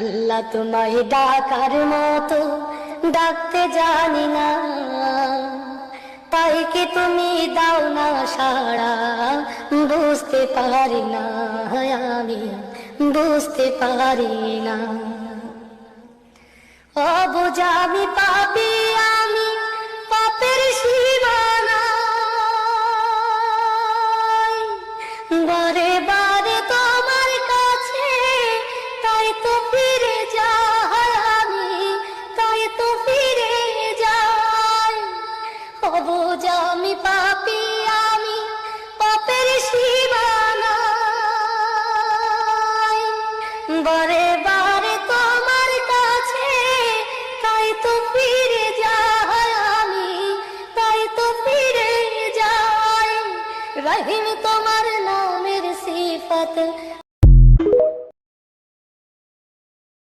আল্লাহ তোমায় ডাকার মতো ডাকতে জানি না, তাই কি তুমি দাও না সাড়া, বুঝতে পারি না আমি, বুঝতে পারি না। অবুঝ আমি পাপী, আমি পাপের সীমানা, বারে বারে তোমার কাছে তাই তো ফিরে যাই আমি, তাই তো ফিরে যাই। অবুঝ আমি পাপী, আমি পাপের সীমানা, বারে বারে তোমার কাছে তাই তো ফিরে যাই আমি, তাই তো ফিরে যাই। রহিম তো